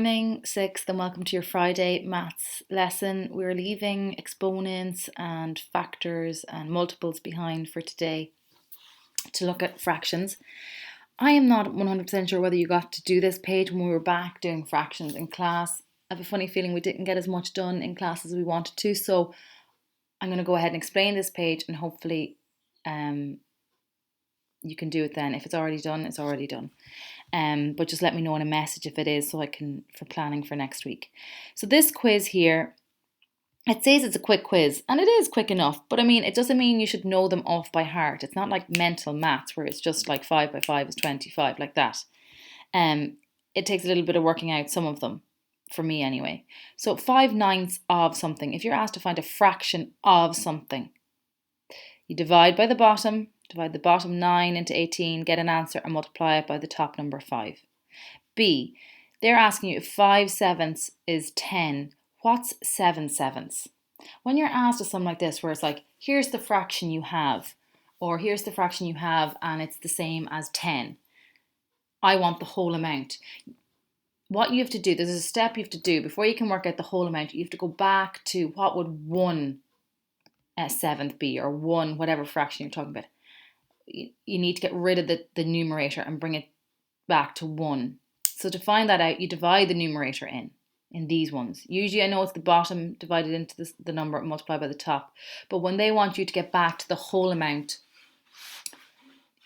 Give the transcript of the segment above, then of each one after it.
Morning, sixth, and welcome to your Friday maths lesson. We're leaving exponents and factors and multiples behind for today to look at fractions. I am not 100% sure whether you got to do this page when we were back doing fractions in class. I have a funny feeling we didn't get as much done in class as we wanted to, so I'm going to go ahead and explain this page and hopefully you can do it then. If it's already done, it's already done. But just let me know in a message if it is so I can, for planning for next week. So this quiz here, it says it's a quick quiz, and it is quick enough, but I mean, it doesn't mean you should know them off by heart. It's not like mental maths where it's just like 5 by 5 is 25, like that. It takes a little bit of working out some of them, for me anyway. So 5/9 of something. If you're asked to find a fraction of something, you divide by the bottom, divide the bottom 9 into 18, get an answer and multiply it by the top number 5. B, they're asking you if 5/7 is 10, what's 7/7? When you're asked of something like this where it's like, here's the fraction you have, or here's the fraction you have and it's the same as 10, I want the whole amount. What you have to do, there's a step you have to do before you can work out the whole amount. You have to go back to what would 1/7 be, or 1, whatever fraction you're talking about. You need to get rid of the numerator and bring it back to 1. So to find that out, you divide the numerator in these ones. Usually I know it's the bottom divided into the number multiplied by the top. But when they want you to get back to the whole amount,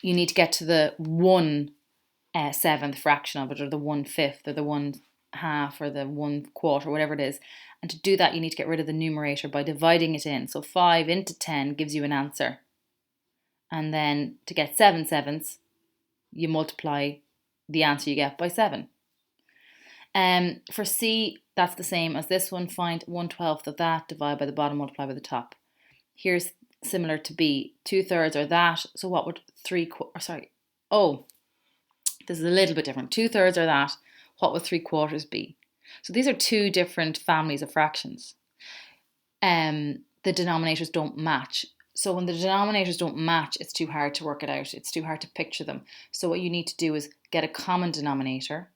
you need to get to the 1/7 fraction of it, or the 1/5, or the 1/2, or the 1/4, whatever it is. And to do that, you need to get rid of the numerator by dividing it in. So 5 into 10 gives you an answer. And then to get 7/7, you multiply the answer you get by 7. For C, that's the same as this one. Find 1/12 of that, divide by the bottom, multiply by the top. Here's similar to B. 2/3 are that. So what would this is a little bit different. 2/3 are that. What would 3/4 be? So these are two different families of fractions. The denominators don't match. So when the denominators don't match, it's too hard to work it out. It's too hard to picture them. So what you need to do is get a common denominator,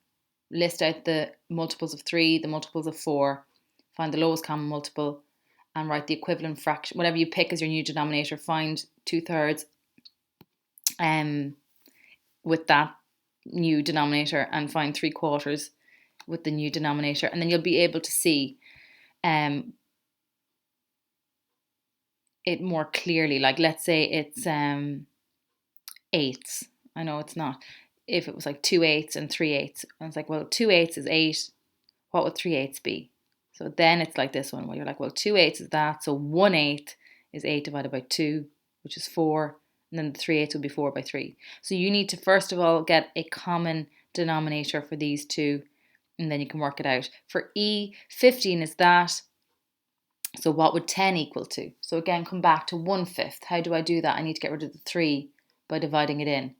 list out the multiples of 3, the multiples of 4, find the lowest common multiple, and write the equivalent fraction. Whatever you pick as your new denominator, find 2/3 with that new denominator, and find 3/4 with the new denominator, and then you'll be able to see it more clearly. Like, let's say it's 8s. I know it's not. If it was like 2/8 and 3/8, and it's like, well, 2/8 is 8. What would 3/8 be? So then it's like this one, where you're like, well, 2/8 is that. So 1/8 is 8 divided by 2, which is 4. And then the 3/8 would be 4 by 3. So you need to first of all get a common denominator for these two, and then you can work it out. For E, 15 is that. So what would 10 equal to? So again, come back to 1/5. How do I do that? I need to get rid of the 3 by dividing it in.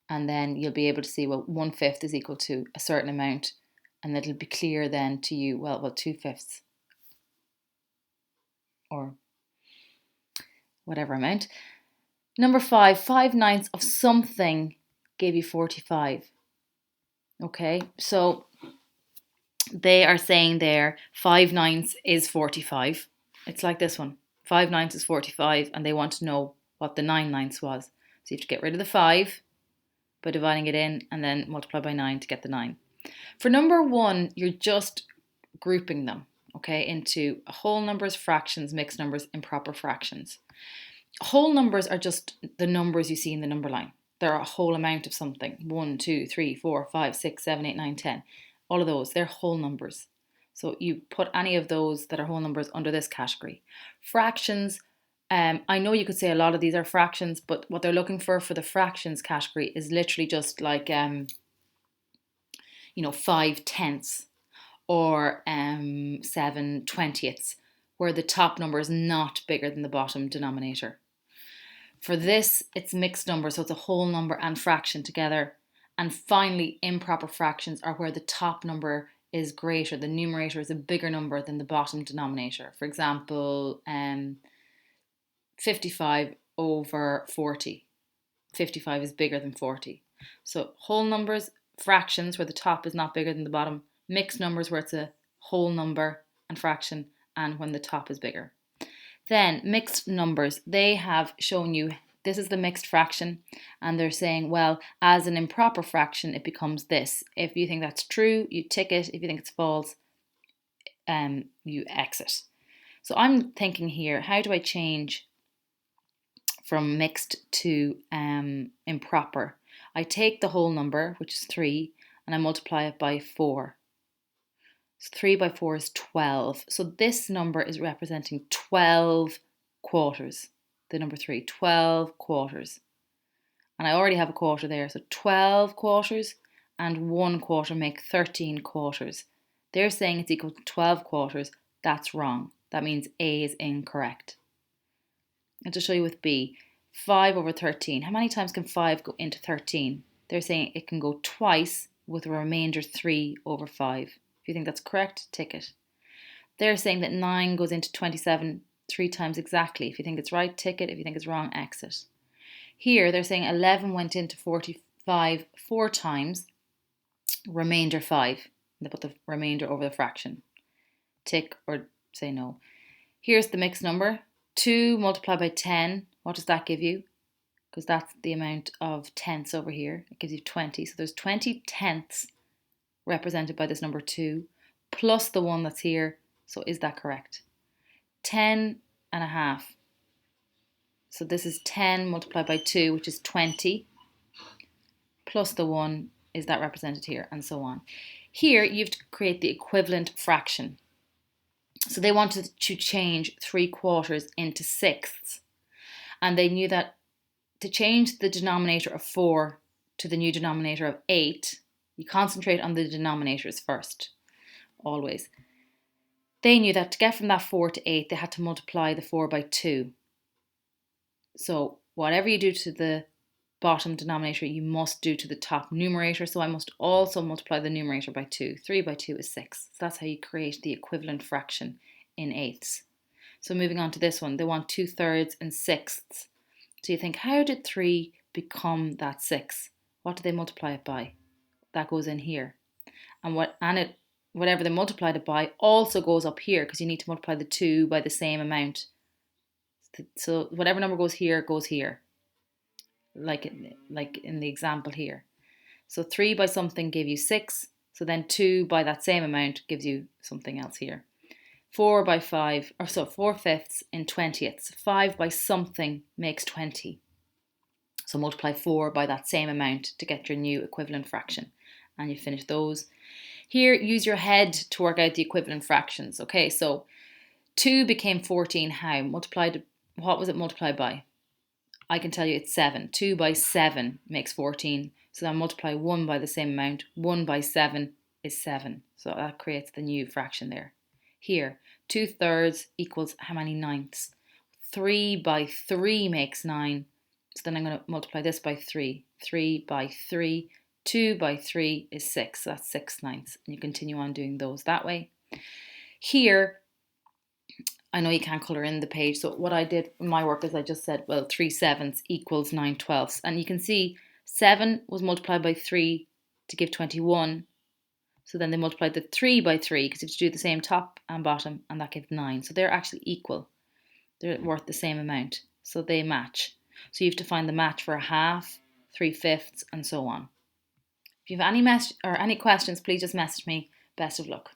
And then you'll be able to see, well, 1/5 is equal to a certain amount. And it'll be clear then to you, well, 2/5, or whatever amount. Number 5, 5/9 of something gave you 45. Okay, so they are saying there 5/9 is 45. It's like this one. 5/9 is 45, and they want to know what the 9/9 was. So you have to get rid of the 5 by dividing it in, and then multiply by 9 to get the 9. For number 1, you're just grouping them, okay, into whole numbers, fractions, mixed numbers, improper fractions. Whole numbers are just the numbers you see in the number line. They're a whole amount of something. 1, 2, 3, 4, 5, 6, 7, 8, 9, 10. All of those, they're whole numbers. So you put any of those that are whole numbers under this category. Fractions, I know you could say a lot of these are fractions, but what they're looking for the fractions category is literally just like 5/10 or 7/20, where the top number is not bigger than the bottom denominator. For this, it's mixed numbers, so it's a whole number and fraction together. And finally, improper fractions are where the top number is greater. The numerator is a bigger number than the bottom denominator. For example, 55 over 40. 55 is bigger than 40. So whole numbers, fractions, where the top is not bigger than the bottom, Mixed numbers where it's a whole number and fraction, and when the top is bigger. Then mixed numbers, they have shown you this is the mixed fraction, and they're saying, well, as an improper fraction, it becomes this. If you think that's true, you tick it. If you think it's false, you exit. So I'm thinking here, how do I change from mixed to improper? I take the whole number, which is 3, and I multiply it by 4. So 3 by 4 is 12. So this number is representing 12 quarters. The number 3, 12 quarters. And I already have a quarter there. So 12 quarters and 1 quarter make 13 quarters. They're saying it's equal to 12 quarters. That's wrong. That means A is incorrect. And to show you with B, 5 over 13. How many times can 5 go into 13? They're saying it can go twice with a remainder 3 over 5. If you think that's correct, tick it. They're saying that 9 goes into 27 3 times exactly. If you think it's right, tick it. If you think it's wrong, exit. Here, they're saying 11 went into 45 4 times, remainder 5. They put the remainder over the fraction. Tick or say no. Here's the mixed number. 2 multiplied by 10. What does that give you? Because that's the amount of tenths over here. It gives you 20. So there's 20 tenths represented by this number 2 plus the 1 that's here. So is that correct? 10 and a half. So this is 10 multiplied by 2, which is 20, plus the 1, is that represented here, and so on. Here, you have to create the equivalent fraction. So they wanted to change 3 quarters into sixths. And they knew that to change the denominator of 4 to the new denominator of 8, you concentrate on the denominators first, always. They knew that to get from that 4 to 8, they had to multiply the 4 by 2. So whatever you do to the bottom denominator, you must do to the top numerator. So I must also multiply the numerator by 2. 3 by 2 is 6. So that's how you create the equivalent fraction in eighths. So moving on to this one, they want 2/3 and sixths. So you think, how did 3 become that 6? What did they multiply it by? That goes in here. And whatever they multiplied it by also goes up here, because you need to multiply the 2 by the same amount. So whatever number goes here, like in the example here. So 3 by something gave you 6. So then 2 by that same amount gives you something else here. 4 by 5, or so 4/5 in 20ths. 5 by something makes 20. So multiply 4 by that same amount to get your new equivalent fraction. And you finish those. Here, use your head to work out the equivalent fractions. Okay, so 2 became 14. How? What was it multiplied by? I can tell you it's 7. 2 by 7 makes 14. So then multiply 1 by the same amount. 1 by 7 is 7. So that creates the new fraction there. Here, 2/3 equals how many ninths? 3 by 3 makes 9. So then I'm going to multiply this by 3. 3 by 3. 2 by 3 is 6. So that's 6 ninths. And you continue on doing those that way. Here, I know you can't colour in the page, so what I did in my work is I just said, well, 3/7 equals 9/12. And you can see 7 was multiplied by 3 to give 21. So then they multiplied the 3 by 3, because you have to do the same top and bottom, and that gives 9. So they're actually equal. They're worth the same amount. So they match. So you have to find the match for a half, 3/5, and so on. If you have any questions, please just message me. Best of luck.